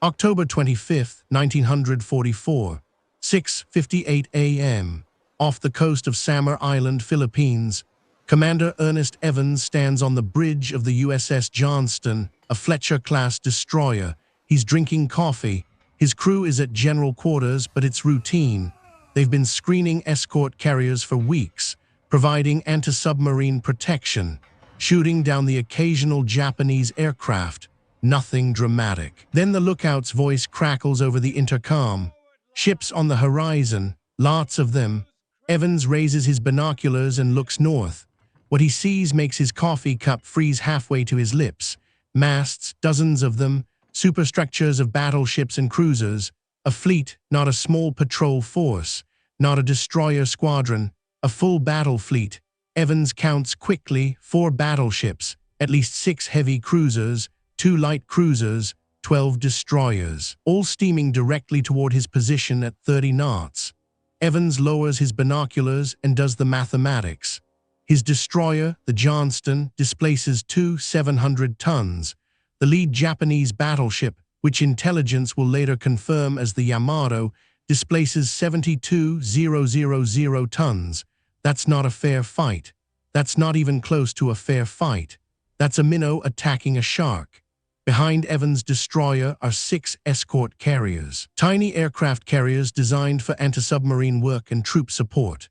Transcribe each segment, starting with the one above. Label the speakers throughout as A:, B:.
A: October 25, 1944, 6:58 a.m. Off the coast of Samar Island, Philippines, Commander Ernest Evans stands on the bridge of the USS Johnston, a Fletcher-class destroyer. He's drinking coffee. His crew is at general quarters, but it's routine. They've been screening escort carriers for weeks, providing anti-submarine protection, shooting down the occasional Japanese aircraft. Nothing dramatic. Then the lookout's voice crackles over the intercom. Ships on the horizon, lots of them. Evans raises his binoculars and looks north. What he sees makes his coffee cup freeze halfway to his lips. Masts, dozens of them, superstructures of battleships and cruisers. A fleet, not a small patrol force, not a destroyer squadron, a full battle fleet. Evans counts quickly: 4 battleships, at least 6 heavy cruisers, 2 light cruisers, 12 destroyers, all steaming directly toward his position at 30 knots. Evans lowers his binoculars and does the mathematics. His destroyer, the Johnston, displaces 2 700 tons. The lead Japanese battleship, which intelligence will later confirm as the Yamato, displaces 72,000 tons. That's not a fair fight. That's not even close to a fair fight. That's a minnow attacking a shark. Behind Evans' destroyer are 6 escort carriers, tiny aircraft carriers designed for anti-submarine work and troop support.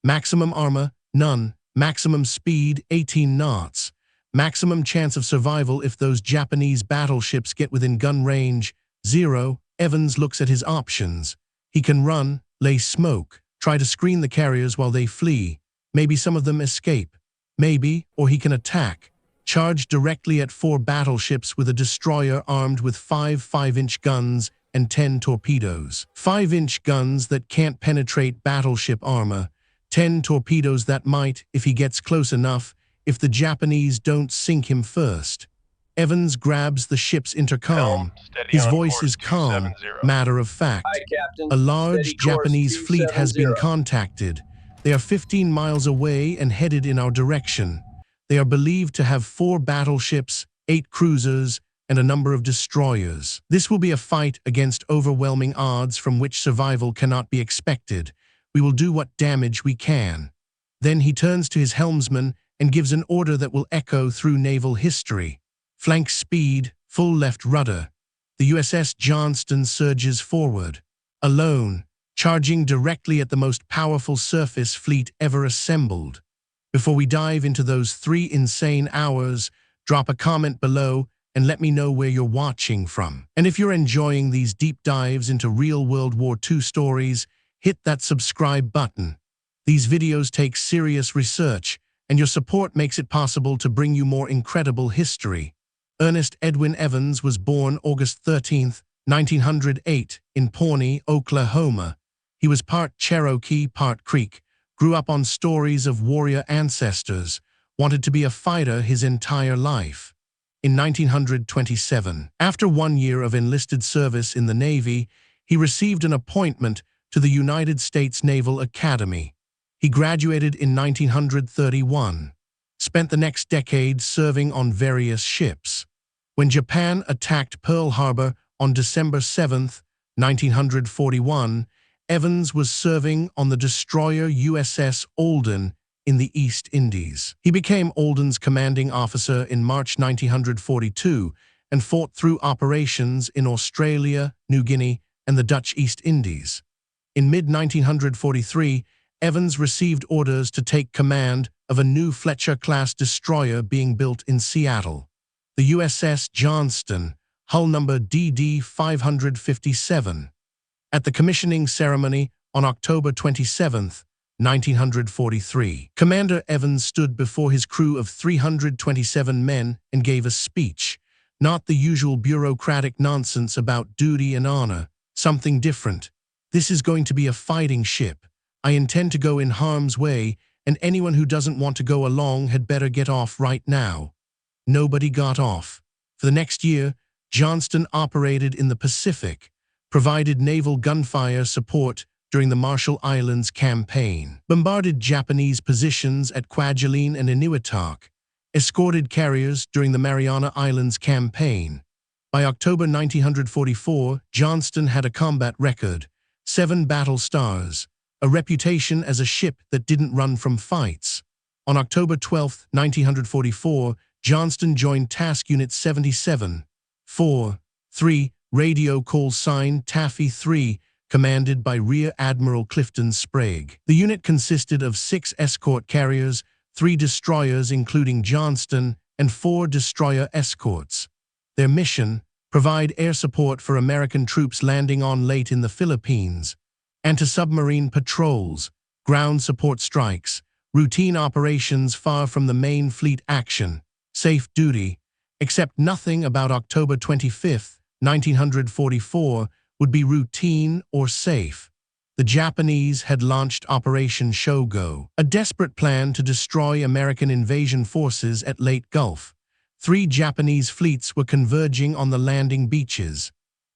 A: Maximum armor, none. Maximum speed, 18 knots. Maximum chance of survival if those Japanese battleships get within gun range, 0. Evans looks at his options. He can run, lay smoke, try to screen the carriers while they flee. Maybe some of them escape. Maybe, or he can attack. Charge directly at 4 battleships with a destroyer armed with 5 5-inch guns and 10 torpedoes. 5-inch guns that can't penetrate battleship armor. 10 torpedoes that might, if he gets close enough, if the Japanese don't sink him first. Evans grabs the ship's intercom. His voice is calm, matter of fact.
B: Hi, Captain.
A: A large
B: Steady course
A: Japanese fleet has been
B: 270.
A: contacted. They are 15 miles away and headed in our direction. They are believed to have 4 battleships, 8 cruisers, and a number of destroyers. This will be a fight against overwhelming odds from which survival cannot be expected. We will do what damage we can. Then he turns to his helmsman and gives an order that will echo through naval history. Flank speed, full left rudder. The USS Johnston surges forward. Alone, charging directly at the most powerful surface fleet ever assembled. Before we dive into those 3 insane hours, drop a comment below and let me know where you're watching from. And if you're enjoying these deep dives into real World War II stories, hit that subscribe button. These videos take serious research, and your support makes it possible to bring you more incredible history. Ernest Edwin Evans was born August 13, 1908, in Pawnee, Oklahoma. He was part Cherokee, part Creek, grew up on stories of warrior ancestors, wanted to be a fighter his entire life. In 1927, after 1 year of enlisted service in the Navy, he received an appointment to the United States Naval Academy. He graduated in 1931, spent the next decade serving on various ships. When Japan attacked Pearl Harbor on December 7, 1941, Evans was serving on the destroyer USS Alden in the East Indies. He became Alden's commanding officer in March 1942 and fought through operations in Australia, New Guinea, and the Dutch East Indies. In mid-1943, Evans received orders to take command of a new Fletcher-class destroyer being built in Seattle. The USS Johnston, hull number DD-557. At the commissioning ceremony on October 27, 1943, Commander Evans stood before his crew of 327 men and gave a speech. Not the usual bureaucratic nonsense about duty and honor, something different. This is going to be a fighting ship. I intend to go in harm's way, and anyone who doesn't want to go along had better get off right now. Nobody got off. For the next year, Johnston operated in the Pacific, provided naval gunfire support during the Marshall Islands campaign, bombarded Japanese positions at Kwajalein and Eniwetok, escorted carriers during the Mariana Islands campaign. By October 1944, Johnston had a combat record, 7 battle stars, a reputation as a ship that didn't run from fights. On October 12, 1944, Johnston joined Task Unit 77, 4-3, radio call sign Taffy 3, commanded by Rear Admiral Clifton Sprague. The unit consisted of 6 escort carriers, 3 destroyers including Johnston, and 4 destroyer escorts. Their mission: provide air support for American troops landing on late in the Philippines, anti-submarine patrols, ground support strikes, routine operations far from the main fleet action, safe duty, except nothing about October 25, 1944, would be routine or safe. The Japanese had launched Operation Shogo, a desperate plan to destroy American invasion forces at Leyte Gulf. 3 Japanese fleets were converging on the landing beaches.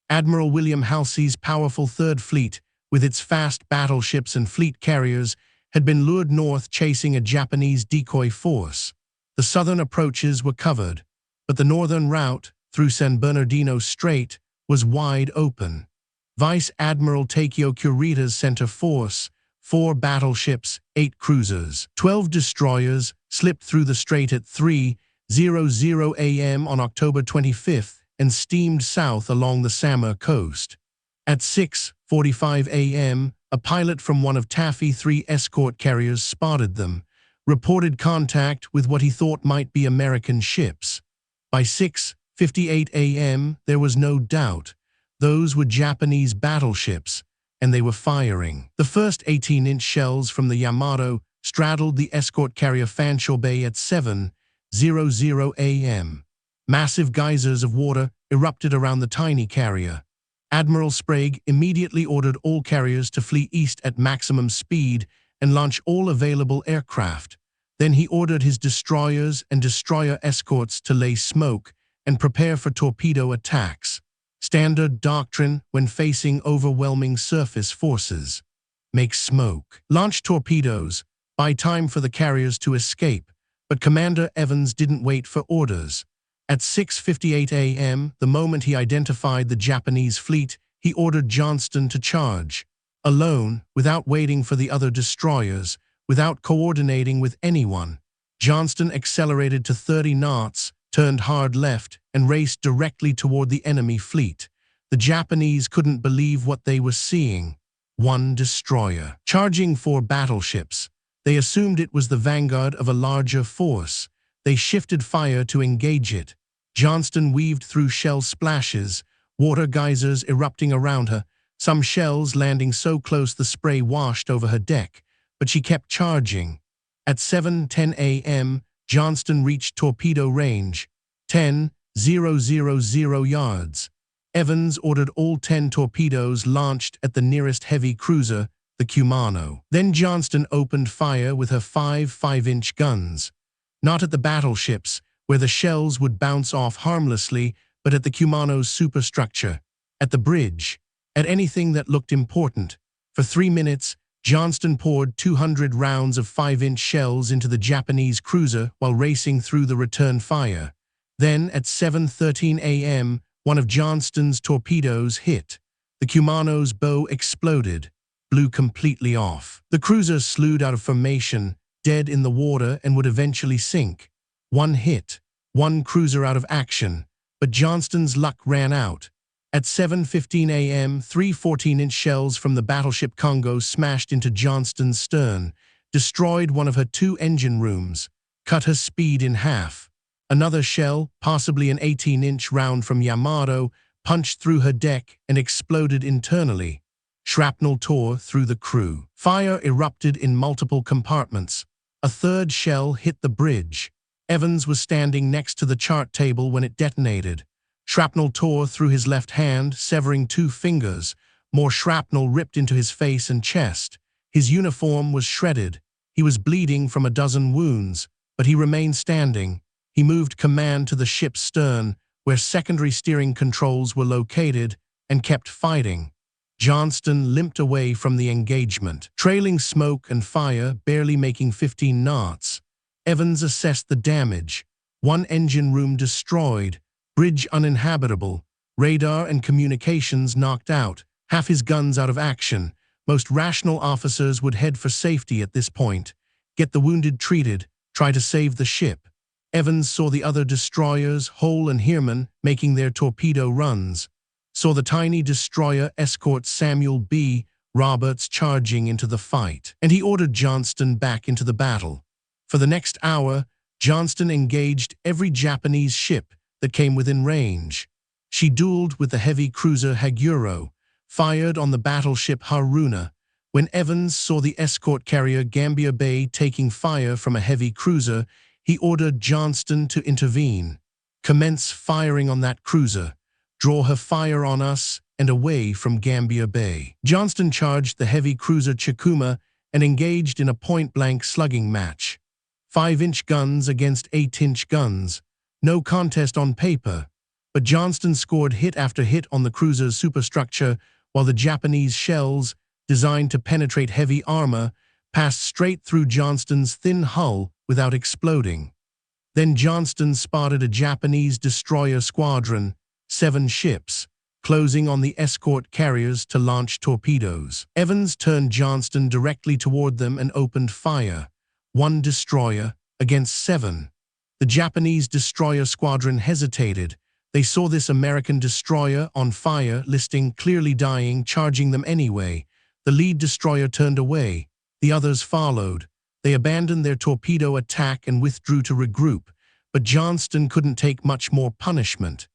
A: Admiral William Halsey's powerful Third Fleet, with its fast battleships and fleet carriers, had been lured north chasing a Japanese decoy force. The southern approaches were covered, but the northern route, through San Bernardino Strait, was wide open. Vice Admiral Takeo Kurita's center force, 4 battleships, 8 cruisers, 12 destroyers, slipped through the strait at 3:00 a.m. on October 25 and steamed south along the Samar coast. At 6:45 a.m., a pilot from one of Taffy 3 escort carriers spotted them, reported contact with what he thought might be American ships. By 6:58 a.m., there was no doubt. Those were Japanese battleships, and they were firing. The first 18-inch shells from the Yamato straddled the escort carrier Fanshawe Bay at 7:00 a.m. Massive geysers of water erupted around the tiny carrier. Admiral Sprague immediately ordered all carriers to flee east at maximum speed and launch all available aircraft. Then he ordered his destroyers and destroyer escorts to lay smoke and prepare for torpedo attacks. Standard doctrine when facing overwhelming surface forces. Make smoke. Launch torpedoes. Buy time for the carriers to escape. But Commander Evans didn't wait for orders. At 6:58 a.m., the moment he identified the Japanese fleet, he ordered Johnston to charge. Alone, without waiting for the other destroyers, without coordinating with anyone, Johnston accelerated to 30 knots, turned hard left, and raced directly toward the enemy fleet. The Japanese couldn't believe what they were seeing. 1 destroyer, charging 4 battleships. They assumed it was the vanguard of a larger force. They shifted fire to engage it. Johnston weaved through shell splashes, water geysers erupting around her, some shells landing so close the spray washed over her deck, but she kept charging. At 7:10 a.m., Johnston reached torpedo range, 10,000 yards. Evans ordered all 10 torpedoes launched at the nearest heavy cruiser, the Kumano. Then Johnston opened fire with her 5 5-inch guns. Not at the battleships, where the shells would bounce off harmlessly, but at the Kumano's superstructure, at the bridge, at anything that looked important. For 3 minutes, Johnston poured 200 rounds of 5-inch shells into the Japanese cruiser while racing through the return fire. Then, at 7:13 a.m., one of Johnston's torpedoes hit. The Kumano's bow exploded, blew completely off. The cruiser slewed out of formation, dead in the water, and would eventually sink. 1 hit, 1 cruiser out of action, but Johnston's luck ran out. At 7:15 a.m., 3 14-inch shells from the battleship Congo smashed into Johnston's stern, destroyed one of her 2 engine rooms, cut her speed in half. Another shell, possibly an 18-inch round from Yamato, punched through her deck and exploded internally. Shrapnel tore through the crew. Fire erupted in multiple compartments. A 3rd shell hit the bridge. Evans was standing next to the chart table when it detonated. Shrapnel tore through his left hand, severing 2 fingers. More shrapnel ripped into his face and chest. His uniform was shredded. He was bleeding from a dozen wounds, but he remained standing. He moved command to the ship's stern, where secondary steering controls were located, and kept fighting. Johnston limped away from the engagement, trailing smoke and fire, barely making 15 knots. Evans assessed the damage. 1 engine room destroyed, bridge uninhabitable, Radar and communications knocked out, half his guns out of action. Most rational officers would head for safety at this point. Get the wounded treated, try to save the ship. Evans saw the other destroyers, Hull and Heermann, making their torpedo runs. Saw the tiny destroyer escort Samuel B. Roberts charging into the fight. And he ordered Johnston back into the battle. For the next hour, Johnston engaged every Japanese ship that came within range. She dueled with the heavy cruiser Haguro, fired on the battleship Haruna. When Evans saw the escort carrier Gambier Bay taking fire from a heavy cruiser, he ordered Johnston to intervene. Commence firing on that cruiser. Draw her fire on us and away from Gambier Bay. Johnston charged the heavy cruiser Chikuma and engaged in a point-blank slugging match. 5-inch guns against 8-inch guns. No contest on paper, but Johnston scored hit after hit on the cruiser's superstructure, while the Japanese shells, designed to penetrate heavy armor, passed straight through Johnston's thin hull without exploding. Then Johnston spotted a Japanese destroyer squadron, 7 ships, closing on the escort carriers to launch torpedoes. Evans turned Johnston directly toward them and opened fire. 1 destroyer against 7. The Japanese destroyer squadron hesitated. They saw this American destroyer on fire, listing clearly dying, charging them anyway. The lead destroyer turned away. The others followed. They abandoned their torpedo attack and withdrew to regroup, but Johnston couldn't take much more punishment.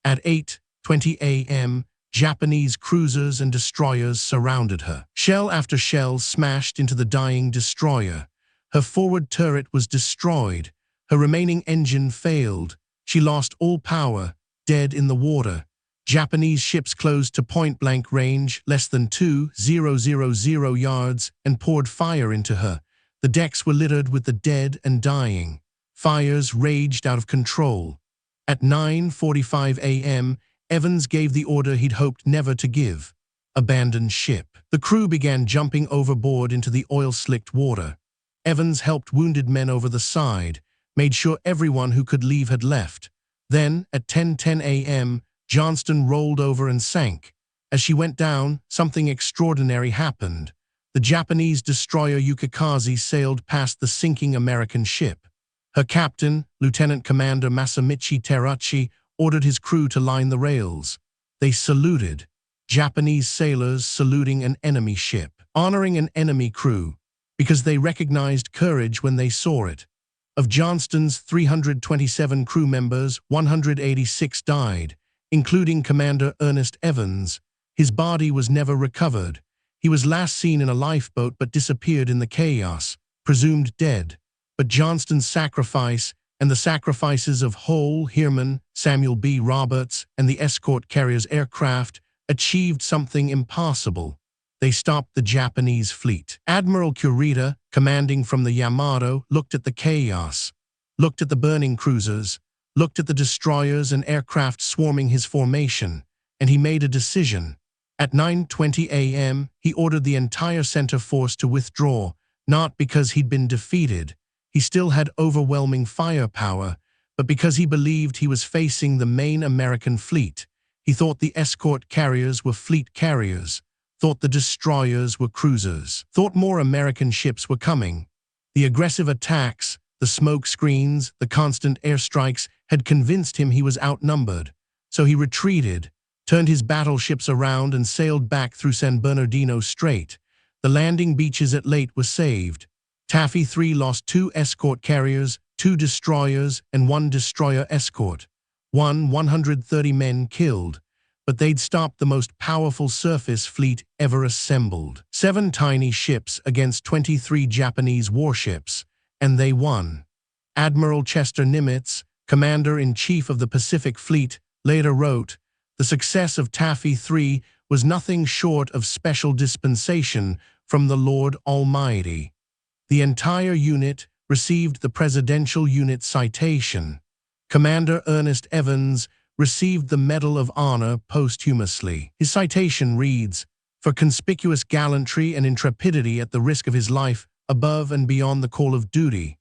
A: At 8:20 a.m., Japanese cruisers and destroyers surrounded her. Shell after shell smashed into the dying destroyer. Her forward turret was destroyed. Her remaining engine failed. She lost all power, dead in the water. Japanese ships closed to point-blank range, less than 2,000 yards, and poured fire into her. The decks were littered with the dead and dying. Fires raged out of control. At 9:45 a.m., Evans gave the order he'd hoped never to give: abandon ship. The crew began jumping overboard into the oil-slicked water. Evans helped wounded men over the side, made sure everyone who could leave had left. Then, at 10:10 a.m., Johnston rolled over and sank. As she went down, something extraordinary happened. The Japanese destroyer Yukikaze sailed past the sinking American ship. Her captain, Lieutenant Commander Masamichi Terauchi, ordered his crew to line the rails. They saluted. Japanese sailors saluting an enemy ship, honoring an enemy crew, because they recognized courage when they saw it. Of Johnston's 327 crew members, 186 died, including Commander Ernest Evans. His body was never recovered. He was last seen in a lifeboat but disappeared in the chaos, presumed dead. But Johnston's sacrifice, and the sacrifices of Hull, Heermann, Samuel B. Roberts, and the escort carrier's aircraft, achieved something impossible. They stopped the Japanese fleet. Admiral Kurita, commanding from the Yamato, looked at the chaos, looked at the burning cruisers, looked at the destroyers and aircraft swarming his formation, and he made a decision. At 9:20 a.m., he ordered the entire center force to withdraw, not because he'd been defeated. He still had overwhelming firepower, but because he believed he was facing the main American fleet. He thought the escort carriers were fleet carriers, thought the destroyers were cruisers, thought more American ships were coming. The aggressive attacks, the smoke screens, the constant airstrikes had convinced him he was outnumbered. So he retreated, turned his battleships around and sailed back through San Bernardino Strait. The landing beaches at Leyte were saved. Taffy 3 lost 2 escort carriers, 2 destroyers, and 1 destroyer escort. 130 men killed. But they'd stopped the most powerful surface fleet ever assembled. 7 tiny ships against 23 Japanese warships, and they won. Admiral Chester Nimitz, Commander-in-Chief of the Pacific Fleet, later wrote, "The success of Taffy 3 was nothing short of special dispensation from the Lord Almighty." The entire unit received the Presidential Unit Citation. Commander Ernest Evans received the Medal of Honor posthumously. His citation reads, "For conspicuous gallantry and intrepidity at the risk of his life, above and beyond the call of duty."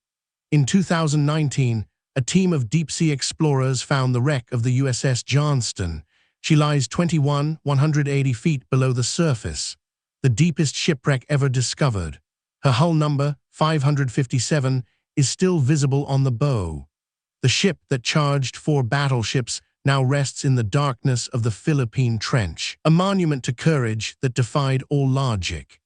A: In 2019, a team of deep-sea explorers found the wreck of the USS Johnston. She lies 180 feet below the surface, the deepest shipwreck ever discovered. Her hull number, 557, is still visible on the bow. The ship that charged 4 battleships now rests in the darkness of the Philippine Trench, a monument to courage that defied all logic.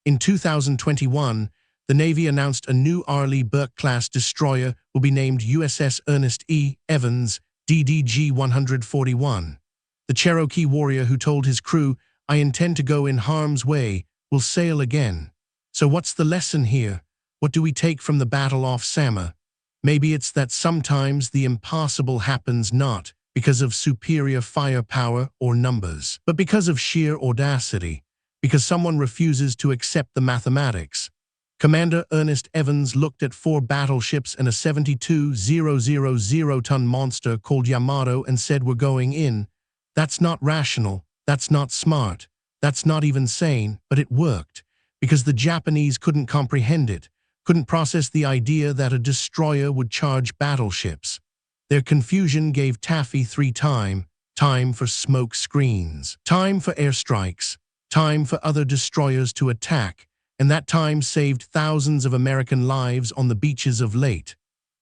A: In 2021, the Navy announced a new Arleigh Burke-class destroyer will be named USS Ernest E. Evans, DDG-141. The Cherokee warrior who told his crew, "I intend to go in harm's way," will sail again. So what's the lesson here? What do we take from the battle off Samar? Maybe it's that sometimes the impossible happens not because of superior firepower or numbers, but because of sheer audacity, because someone refuses to accept the mathematics. Commander Ernest Evans looked at 4 battleships and a 72,000-ton monster called Yamato and said, "We're going in." That's not rational, that's not smart, that's not even sane, but it worked, because the Japanese couldn't comprehend it, couldn't process the idea that a destroyer would charge battleships. Their confusion gave Taffy 3 time for smoke screens, time for airstrikes, time for other destroyers to attack, and that time saved thousands of American lives on the beaches of late.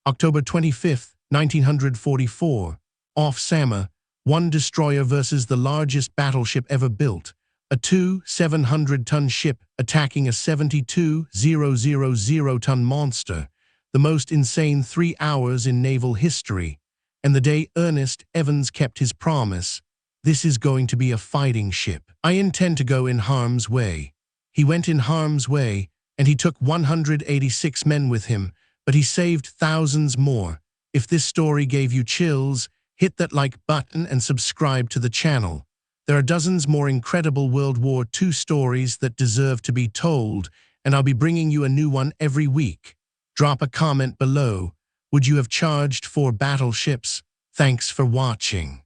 A: October 25, 1944, off Samar, 1 destroyer versus the largest battleship ever built, a 700-ton ship attacking a 72,000-ton monster, the most insane 3 hours in naval history. And the day Ernest Evans kept his promise, "This is going to be a fighting ship. I intend to go in harm's way." He went in harm's way, and he took 186 men with him, but he saved thousands more. If this story gave you chills, hit that like button and subscribe to the channel. There are dozens more incredible World War II stories that deserve to be told, and I'll be bringing you a new one every week. Drop a comment below. Would you have charged 4 battleships? Thanks for watching.